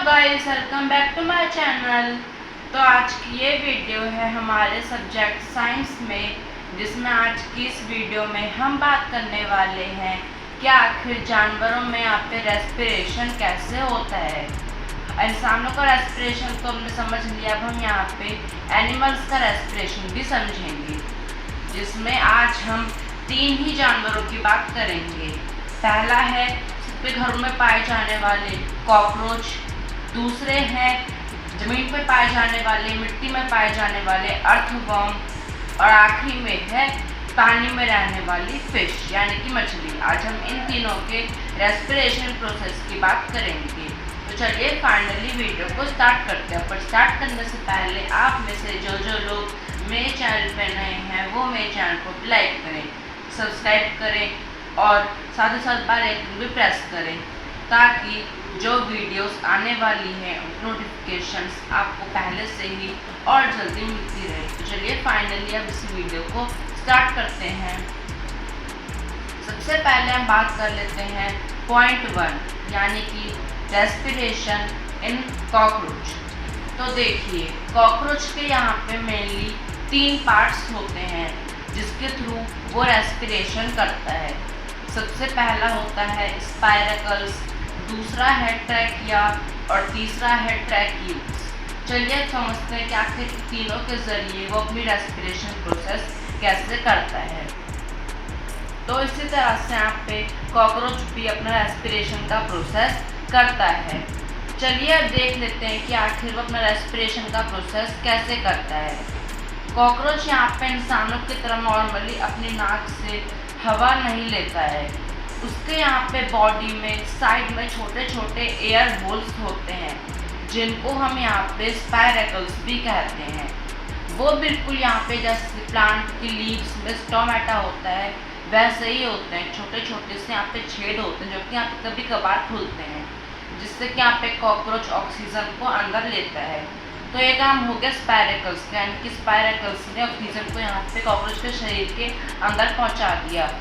Guys, welcome back to my channel. तो आज की ये वीडियो है हमारे सब्जेक्ट साइंस में, जिसमें आज की इस वीडियो में हम बात करने वाले हैं कि आखिर जानवरों में यहाँ पे रेस्पिरेशन कैसे होता है। इंसानों का रेस्पिरेशन तो हमने समझ लिया, अब हम यहाँ पे एनिमल्स का रेस्पिरेशन भी समझेंगे, जिसमें आज हम 3 ही जानवरों की बात करेंगे। पहला है सबके घरों में पाए जाने वाले कॉकरोच, दूसरे हैं जमीन पर पाए जाने वाले, मिट्टी में पाए जाने वाले अर्थवर्म, और आखिरी में है पानी में रहने वाली फिश यानी कि मछली। आज हम इन तीनों के रेस्पिरेशन प्रोसेस की बात करेंगे। तो चलिए फाइनली वीडियो को स्टार्ट करते हैं। पर स्टार्ट करने से पहले आप में से जो लोग मेरे चैनल पर नए हैं वो मेरे चैनल को लाइक करें, सब्सक्राइब करें और साथ ही साथ बेल आइकन भी प्रेस करें, ताकि जो वीडियोस आने वाली हैं नोटिफिकेशंस आपको पहले से ही और जल्दी मिलती रहे। तो चलिए फाइनली अब इस वीडियो को स्टार्ट करते हैं। सबसे पहले हम बात कर लेते हैं पॉइंट 1 यानी कि रेस्पिरेशन इन कॉकरोच। तो देखिए, कॉकरोच के यहाँ पे मेनली 3 पार्ट्स होते हैं जिसके थ्रू वो रेस्पिरेशन करता है। सबसे पहला होता है स्पाइरकल्स, दूसरा है ट्रैकिया और तीसरा है ट्रैक्यूल्स। चलिए समझते हैं कि आखिर तीनों के जरिए वो अपनी रेस्पिरेशन प्रोसेस कैसे करता है। तो इसी तरह से यहाँ पे कॉकरोच भी अपना रेस्पिरेशन का प्रोसेस करता है। चलिए अब देख लेते हैं कि आखिर वो अपना रेस्पिरेशन का प्रोसेस कैसे करता है। कॉकरोच यहाँ पे इंसानों की तरह नॉर्मली अपनी नाक से हवा नहीं लेता है। उसके यहाँ पे बॉडी में साइड में छोटे छोटे एयर होल्स होते हैं, जिनको हम यहाँ पे स्पाइरकल्स भी कहते हैं। वो बिल्कुल यहाँ पे जैसे प्लांट की लीव्स में स्टोमेटा होता है वैसे ही होते हैं। छोटे छोटे से यहाँ पे छेद होते हैं जो कि यहाँ पे कभी कभार खुलते हैं, जिससे कि यहाँ पे कॉकरोच ऑक्सीजन को अंदर लेता है। तो ये काम हो गया स्पाइरकल्स का, यानी कि स्पाइरकल्स ने ऑक्सीजन को यहाँ पे कॉकरोच के शरीर के अंदर पहुँचा दिया।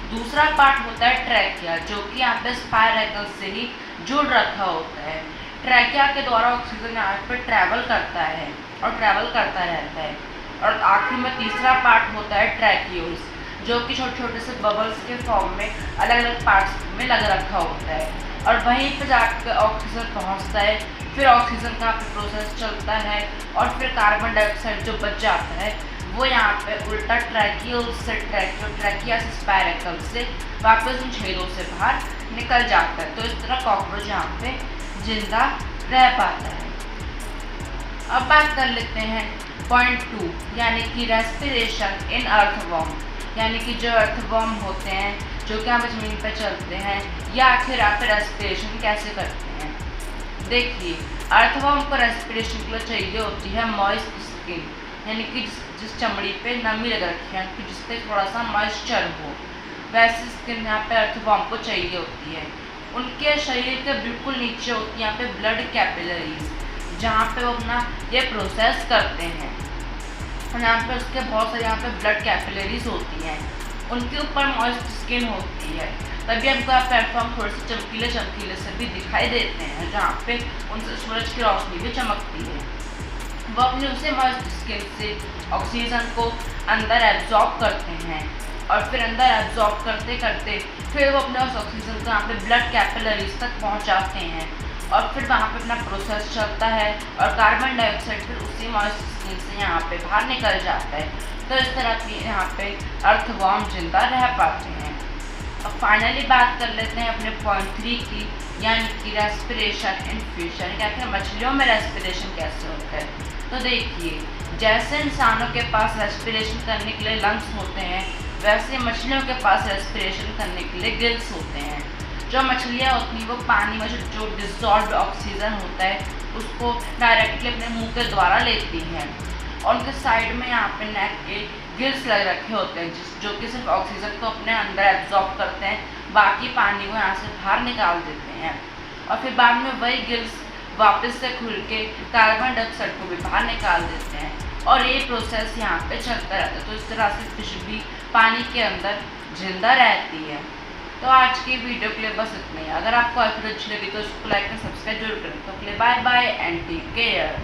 दूसरा पार्ट होता है ट्रैकिया, जो कि यहाँ पे स्पाइरकल्स से ही जुड़ रखा होता है। ट्रैकिया के द्वारा ऑक्सीजन यहाँ पे ट्रैवल करता है और ट्रैवल करता रहता है। और आखिर में तीसरा पार्ट होता है ट्रैक्यूल्स, जो कि छोटे छोटे से बबल्स के फॉर्म में अलग अलग पार्ट्स में लग रखा होता है, और वहीं पर जाकर ऑक्सीजन पहुँचता है। फिर ऑक्सीजन का प्रोसेस चलता है और फिर कार्बन डाइऑक्साइड जो बच जाता है वो यहाँ पे उल्टा ट्रैक्यूल से ट्रैकिया से स्पाइरकल से वापस इन छेदों से बाहर निकल जाता है। तो इस तरह कॉकरोच यहाँ पे जिंदा रह पाता है। अब बात कर लेते हैं पॉइंट 2 यानी कि रेस्पिरेशन इन अर्थवर्म, यानी कि जो अर्थवर्म होते हैं जो कि यहाँ जमीन पर चलते हैं, या आखिर आप रेस्पिरेशन कैसे करते हैं। देखिए, अर्थवर्म को रेस्पिरेशन के लिए चाहिए होती है मॉइस्ट स्किन, यानी कि जिस चमड़ी पे नमी लग रखी है, कि जिसपे थोड़ा सा मॉइस्चर हो, वैसी स्किन यहाँ पे अर्थवर्म को चाहिए होती है। उनके शरीर के बिल्कुल नीचे होती है यहाँ पे ब्लड कैपिलरीज, जहाँ पे वो अपना ये प्रोसेस करते हैं। और यहाँ पे उसके बहुत सारे यहाँ पे ब्लड कैपिलरीज होती हैं, उनके ऊपर मॉइस्ट स्किन होती है, तभी हमको यहाँ प्लेटफॉर्म थोड़े से चमकीले चमकीले से भी दिखाई देते हैं, जहाँ पे उनसे सूरज की रोशनी भी चमकती है। वो अपने उसे मॉइस्ट स्किन से ऑक्सीजन को अंदर एब्जॉर्ब करते हैं, और फिर अंदर एब्जॉर्ब करते करते फिर वो अपने उस ऑक्सीजन को यहाँ पे ब्लड कैपिलरीज तक पहुँचाते हैं, और फिर वहाँ पे अपना प्रोसेस चलता है और कार्बन डाइऑक्साइड फिर उसी मॉइस्ट स्किन से यहाँ पे बाहर निकल जाता है। तो इस तरह की यहाँ पे अर्थवर्म जिंदा रह पाते हैं। अब फाइनली बात कर लेते हैं अपने पॉइंट 3 की, यानी कि रेस्पिरेशन इन फिश, यानी कि आखिर मछलियों में रेस्पिरेशन कैसे होता है। तो देखिए, जैसे इंसानों के पास रेस्पिरेशन करने के लिए लंग्स होते हैं, वैसे मछलियों के पास रेस्पिरेशन करने के लिए गिल्स होते हैं। जो मछलियाँ होती हैं वो पानी में जो डिसॉल्व्ड ऑक्सीजन होता है उसको डायरेक्टली अपने मुंह के द्वारा लेती हैं, और उनके साइड में यहाँ पे नेक के गिल्स लग रखे होते हैं, जो कि सिर्फ ऑक्सीजन को अपने अंदर एब्जॉर्ब करते हैं, बाकी पानी को यहाँ से बाहर निकाल देते हैं, और फिर बाद में वही गिल्स वापस से खुल के कार्बन डाइऑक्साइड को भी बाहर निकाल देते हैं, और ये प्रोसेस यहाँ पे चलता रहता है। तो इस तरह से फिश भी पानी के अंदर जिंदा रहती है। तो आज की वीडियो के लिए बस इतना ही। अगर आपको वीडियो अच्छी लगी तो उसको लाइक और सब्सक्राइब जरूर करें। तो के लिए bye bye and take care.